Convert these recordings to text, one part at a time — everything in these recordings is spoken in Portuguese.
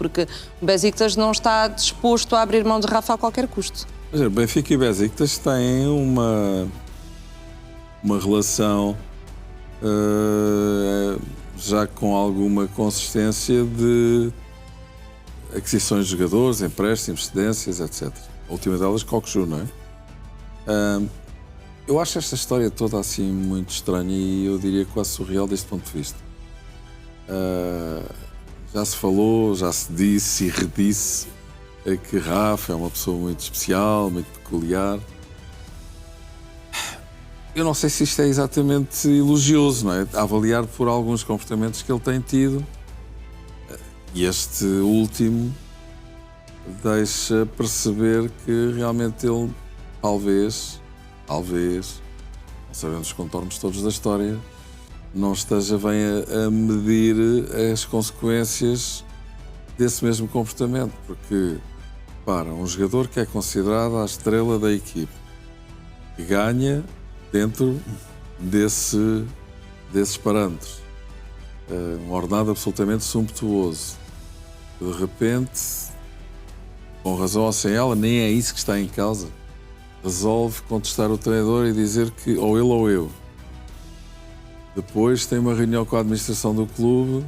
porque o Besiktas não está disposto a abrir mão de Rafa a qualquer custo. Mas o Benfica e o Besiktas têm uma relação já com alguma consistência de aquisições de jogadores, empréstimos, cedências, etc. A última delas, Cockchu, não é? Eu acho esta história toda assim muito estranha e eu diria quase surreal deste ponto de vista. Já se falou, já se disse e redisse que Rafa é uma pessoa muito especial, muito peculiar. Eu não sei se isto é exatamente elogioso, não é? A avaliar por alguns comportamentos que ele tem tido. E este último deixa perceber que realmente ele, talvez, não sabendo os contornos todos da história, não esteja bem a medir as consequências desse mesmo comportamento. Porque, para um jogador que é considerado a estrela da equipe, que ganha dentro desses parâmetros, um ordenado absolutamente sumptuoso, de repente, com razão ou sem ela, nem é isso que está em causa, resolve contestar o treinador e dizer que ou ele ou eu. Depois tem uma reunião com a administração do clube,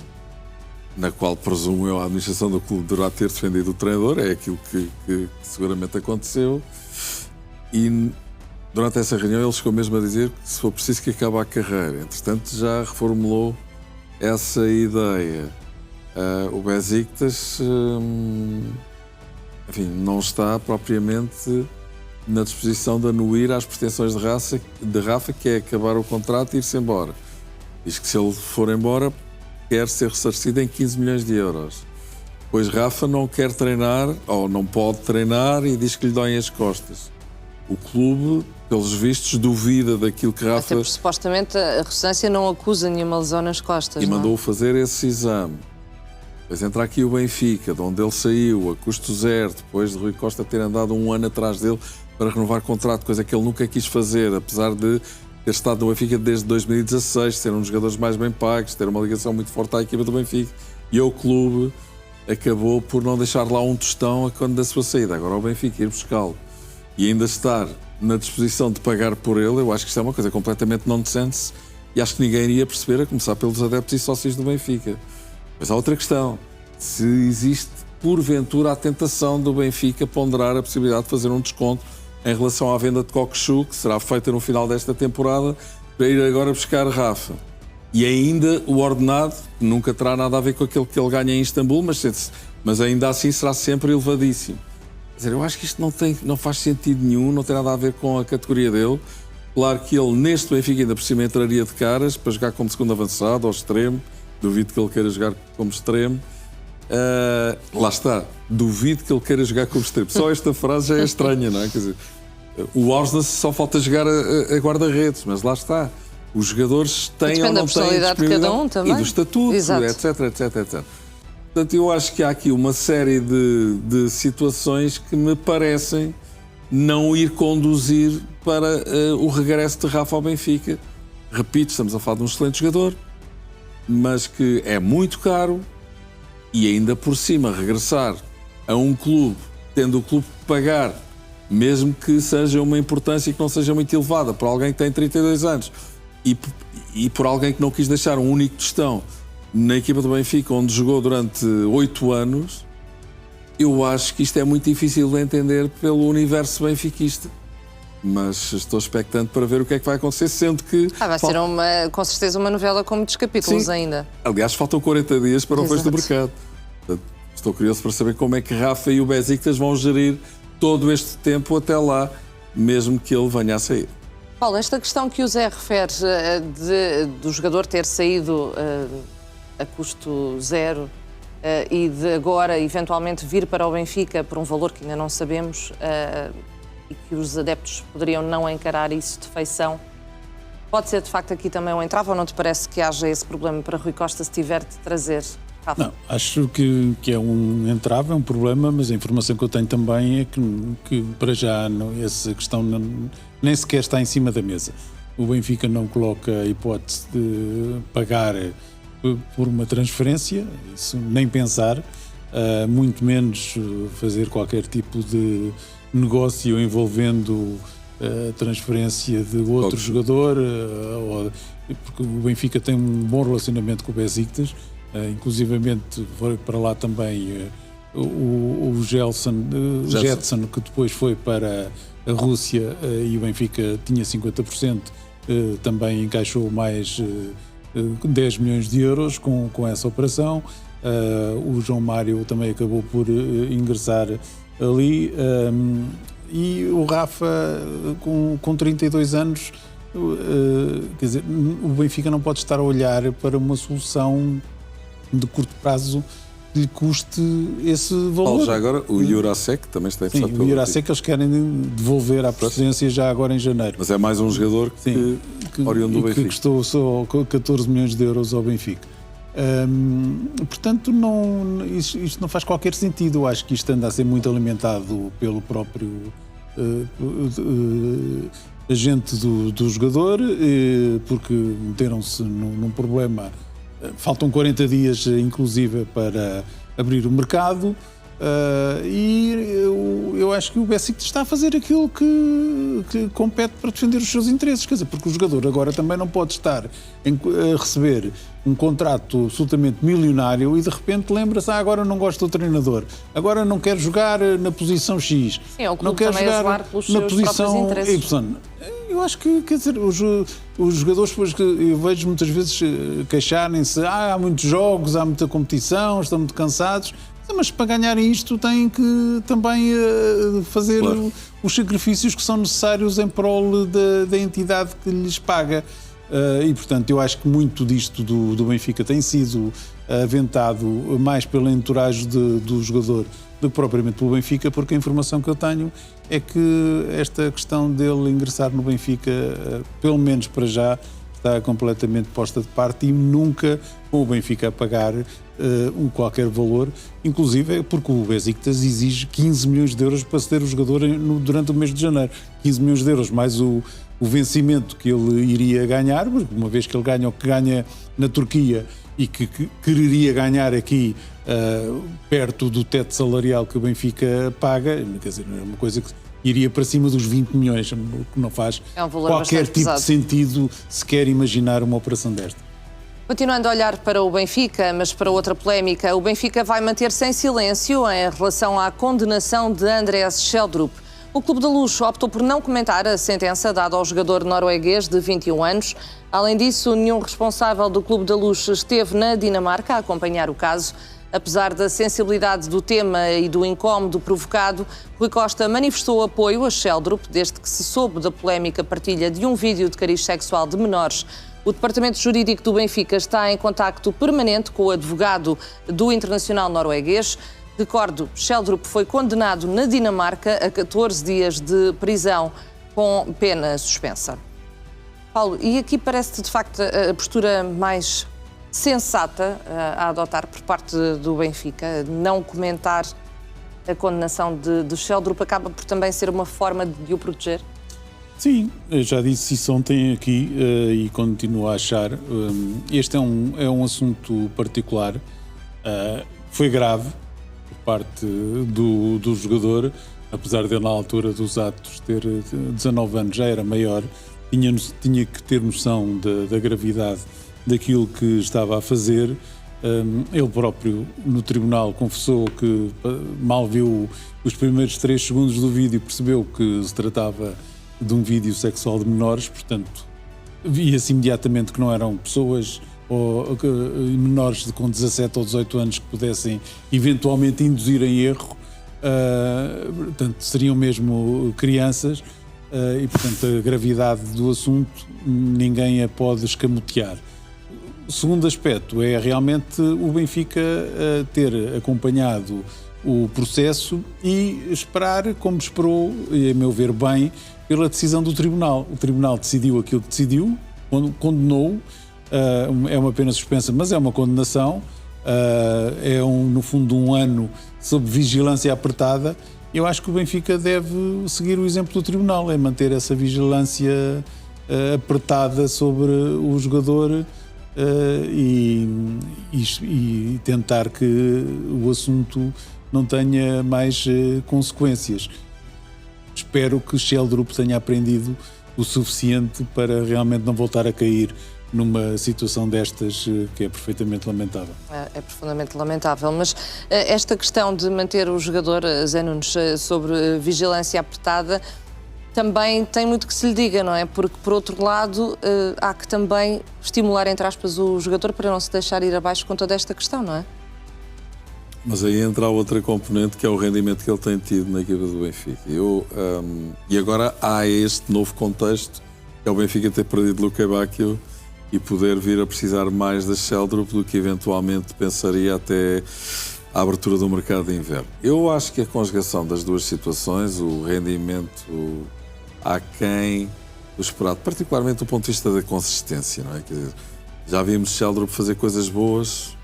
na qual presumo eu a administração do clube deverá ter defendido o treinador, é aquilo que seguramente aconteceu, e durante essa reunião ele chegou mesmo a dizer que se for preciso que acabe a carreira. Entretanto já reformulou essa ideia. O Besiktas, enfim, não está propriamente na disposição de anuir às pretensões de Rafa, que é acabar o contrato e ir-se embora. Diz que se ele for embora, quer ser ressarcido em 15 milhões de euros. Pois Rafa não quer treinar, ou não pode treinar, e diz que lhe doem as costas. O clube, pelos vistos, duvida daquilo que Rafa... Até porque, supostamente, a ressonância não acusa nenhuma lesão nas costas, e não? mandou fazer esse exame. Depois entra aqui o Benfica, de onde ele saiu, a custo zero, depois de Rui Costa ter andado um ano atrás dele para renovar contrato, coisa que ele nunca quis fazer, apesar de ter estado no Benfica desde 2016, ser um dos jogadores mais bem pagos, ter uma ligação muito forte à equipa do Benfica. E o clube acabou por não deixar lá um tostão a quando da sua saída. Agora o Benfica ir buscá-lo e ainda estar na disposição de pagar por ele, eu acho que isto é uma coisa completamente nonsense e acho que ninguém iria perceber, a começar pelos adeptos e sócios do Benfica. Mas há outra questão, se existe porventura a tentação do Benfica ponderar a possibilidade de fazer um desconto em relação à venda de Cockchu, que será feita no final desta temporada, para ir agora buscar Rafa. E ainda o ordenado, que nunca terá nada a ver com aquele que ele ganha em Istambul, mas ainda assim será sempre elevadíssimo. Quer dizer, eu acho que isto não faz sentido nenhum, não tem nada a ver com a categoria dele. Claro que ele, neste Benfica, ainda por cima entraria de caras para jogar como segundo avançado ou extremo. Duvido que ele queira jogar como extremo. Lá está, duvido que ele queira jogar como extremo. Só esta frase já é estranha, não é? Quer dizer, o Ausnes só falta jogar a guarda-redes, mas lá está. Os jogadores têm ou não têm da personalidade de cada um também. E do estatuto, etc. Portanto, eu acho que há aqui uma série de situações que me parecem não ir conduzir para o regresso de Rafa ao Benfica. Repito, estamos a falar de um excelente jogador, mas que é muito caro e ainda por cima regressar a um clube, tendo o clube que pagar, mesmo que seja uma importância que não seja muito elevada, por alguém que tem 32 anos e por alguém que não quis deixar um único tostão na equipa do Benfica, onde jogou durante 8 anos, eu acho que isto é muito difícil de entender pelo universo benfiquista. Mas estou expectante para ver o que é que vai acontecer, sendo que... vai ser com certeza uma novela com muitos capítulos. Sim. Ainda. Aliás, faltam 40 dias para o fecho do mercado. Portanto, estou curioso para saber como é que Rafa e o Besiktas vão gerir todo este tempo até lá, mesmo que ele venha a sair. Paulo, esta questão que o Zé refere do jogador ter saído a custo zero e de agora eventualmente vir para o Benfica por um valor que ainda não sabemos e que os adeptos poderiam não encarar isso de feição, pode ser de facto aqui também um entrave, ou não te parece que haja esse problema para Rui Costa se tiver de trazer Rafa? Não, acho que é um entrave, é um problema, mas a informação que eu tenho também é que para já essa questão nem sequer está em cima da mesa. O Benfica não coloca a hipótese de pagar por uma transferência, isso nem pensar. muito menos fazer qualquer tipo de negócio envolvendo a transferência de outro jogador, porque o Benfica tem um bom relacionamento com o Besiktas, inclusivamente foi para lá também o Jetson, que depois foi para a Rússia, e o Benfica tinha 50%, também encaixou mais 10 milhões de euros com essa operação. O João Mário também acabou por ingressar ali, e o Rafa com 32 anos, quer dizer, o Benfica não pode estar a olhar para uma solução de curto prazo que lhe custe esse valor. Já agora, o Jurasek também está interessado. Sim, o Jurasek eles querem devolver à procedência já agora em janeiro. Mas é mais um jogador que oriundo do Benfica. Que custou só 14 milhões de euros ao Benfica. Portanto, isto não faz qualquer sentido. Eu acho que isto anda a ser muito alimentado pelo próprio agente do jogador, porque meteram-se num problema. Faltam 40 dias, inclusive, para abrir o mercado, e eu acho que o Besiktas está a fazer aquilo que compete para defender os seus interesses. Quer dizer, porque o jogador agora também não pode estar a receber um contrato absolutamente milionário e de repente lembra-se, agora não gosto do treinador, agora não quero jogar na posição X, sim, o clube não quero jogar na posição Y. Eu acho que, quer dizer, os jogadores, depois que eu vejo muitas vezes queixarem-se, há muitos jogos, há muita competição, estão muito cansados, mas para ganharem isto têm que também fazer os sacrifícios que são necessários em prol da entidade que lhes paga. E, portanto, eu acho que muito disto do Benfica tem sido aventado mais pelo entourage do jogador do que propriamente pelo Benfica, porque a informação que eu tenho é que esta questão dele ingressar no Benfica, pelo menos para já, está completamente posta de parte e nunca com o Benfica a pagar qualquer valor, inclusive porque o Besiktas exige 15 milhões de euros para ceder o jogador durante o mês de janeiro. 15 milhões de euros mais o vencimento que ele iria ganhar, uma vez que ele ganha o que ganha na Turquia e que quereria ganhar aqui perto do teto salarial que o Benfica paga, quer dizer, é uma coisa que iria para cima dos 20 milhões, o que não faz qualquer tipo pesado de sentido se quer imaginar uma operação desta. Continuando a olhar para o Benfica, mas para outra polémica, o Benfica vai manter-se em silêncio em relação à condenação de Andrés Schjelderup. O Clube da Luz optou por não comentar a sentença dada ao jogador norueguês de 21 anos. Além disso, nenhum responsável do Clube da Luz esteve na Dinamarca a acompanhar o caso. Apesar da sensibilidade do tema e do incómodo provocado, Rui Costa manifestou apoio a Schjelderup desde que se soube da polémica partilha de um vídeo de cariz sexual de menores. O Departamento Jurídico do Benfica está em contacto permanente com o advogado do internacional norueguês. Recordo, Schjelderup foi condenado na Dinamarca a 14 dias de prisão com pena suspensa. Paulo, e aqui parece-te de facto a postura mais sensata a adotar por parte do Benfica, não comentar a condenação de Schjelderup, acaba por também ser uma forma de o proteger? Sim, eu já disse isso ontem aqui e continuo a achar. Este é um assunto particular, foi grave por parte do jogador, apesar de ele na altura dos atos ter 19 anos, já era maior, tinha que ter noção da gravidade daquilo que estava a fazer. Ele próprio no tribunal confessou que mal viu os primeiros 3 segundos do vídeo, percebeu que se tratava de um vídeo sexual de menores, portanto via-se imediatamente que não eram pessoas menores com 17 ou 18 anos que pudessem eventualmente induzir em erro, portanto seriam mesmo crianças, e portanto a gravidade do assunto ninguém a pode escamotear. O segundo aspecto é realmente o Benfica ter acompanhado o processo e esperar, como esperou, e a meu ver bem, pela decisão do Tribunal. O Tribunal decidiu aquilo que decidiu, condenou, é uma pena suspensa, mas é uma condenação, é no fundo um ano sob vigilância apertada. Eu acho que o Benfica deve seguir o exemplo do Tribunal, é manter essa vigilância apertada sobre o jogador, e tentar que o assunto não tenha mais consequências. Espero que Sheldrup tenha aprendido o suficiente para realmente não voltar a cair numa situação destas que é perfeitamente lamentável. É profundamente lamentável, mas esta questão de manter o jogador Zé Nunes sobre vigilância apertada também tem muito que se lhe diga, não é? Porque, por outro lado, há que também estimular, entre aspas, o jogador para não se deixar ir abaixo com toda esta questão, não é? Mas aí entra a outra componente, que é o rendimento que ele tem tido na equipa do Benfica. E agora há este novo contexto, que é o Benfica ter perdido Luque Bacchio e poder vir a precisar mais da Sheldrup do que eventualmente pensaria até a abertura do mercado de inverno. Eu acho que a conjugação das duas situações, o rendimento aquém do esperado, particularmente do ponto de vista da consistência, não é? Quer dizer, já vimos Sheldrup fazer coisas boas,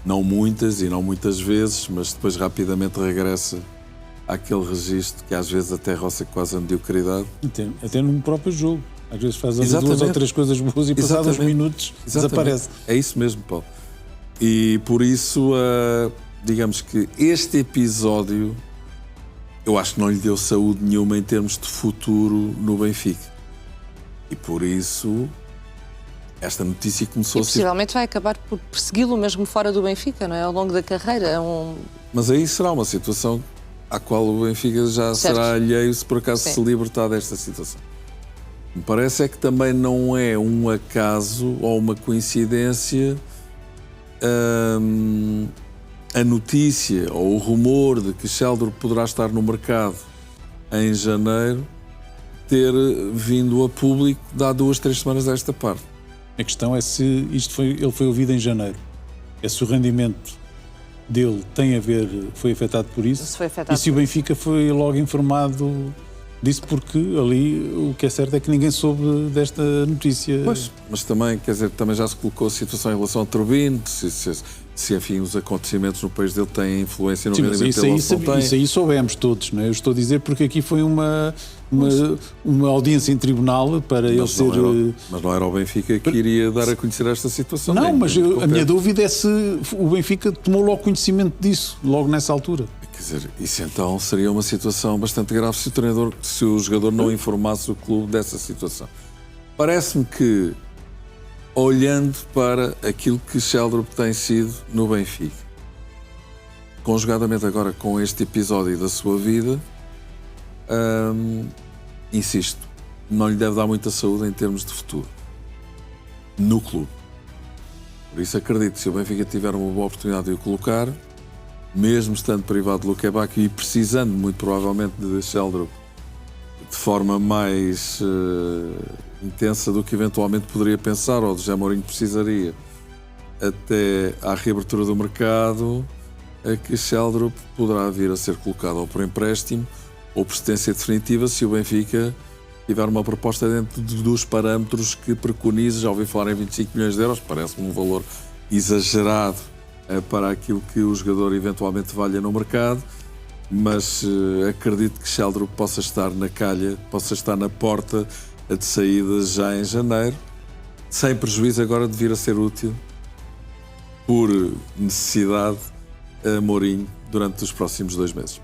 não muitas e não muitas vezes, mas depois rapidamente regressa àquele registro que às vezes até roça quase a mediocridade. Até no próprio jogo. Às vezes faz ali duas ou três coisas boas e passados minutos desaparece. É isso mesmo, Paulo. E por isso, digamos que este episódio, eu acho que não lhe deu saúde nenhuma em termos de futuro no Benfica. E por isso, esta notícia começou a ser... possivelmente vai acabar por persegui-lo mesmo fora do Benfica, não é? Ao longo da carreira. Mas aí será uma situação à qual o Benfica já será alheio se por acaso se libertar desta situação. Me parece é que também não é um acaso ou uma coincidência a notícia ou o rumor de que Sheldrup poderá estar no mercado em janeiro ter vindo a público de há 2-3 semanas desta parte. A questão é se ele foi ouvido em janeiro. É se o rendimento dele foi afetado por isso. E se o Benfica foi logo informado disso, porque ali o que é certo é que ninguém soube desta notícia. Pois, mas também, quer dizer, também já se colocou a situação em relação ao Turbino, se enfim, os acontecimentos no país dele têm influência no rendimento dele. Isso aí soubemos todos, não é? Eu estou a dizer porque aqui foi uma audiência em tribunal para ele ser... Mas não era o Benfica que iria dar a conhecer esta situação. Não, mas a minha dúvida é se o Benfica tomou logo conhecimento disso, logo nessa altura. Quer dizer, isso então seria uma situação bastante grave se o jogador não informasse o clube dessa situação. Parece-me que, olhando para aquilo que Sheldrup tem sido no Benfica, conjugadamente agora com este episódio da sua vida, insisto, não lhe deve dar muita saúde em termos de futuro no clube. Por isso acredito que se o Benfica tiver uma boa oportunidade de o colocar, mesmo estando privado de Luque Bacchio e precisando muito provavelmente de Sheldrup de forma mais intensa do que eventualmente poderia pensar ou de José Mourinho precisaria até à reabertura do mercado, é que Sheldrup poderá vir a ser colocado ou por empréstimo ou por cedência definitiva se o Benfica tiver uma proposta dentro dos parâmetros que preconiza. Já ouvi falar em 25 milhões de euros, parece-me um valor exagerado para aquilo que o jogador eventualmente valha no mercado, mas acredito que Sheldrup possa estar na calha, possa estar na porta de saída já em janeiro, sem prejuízo agora de vir a ser útil por necessidade a Mourinho durante os próximos 2 meses.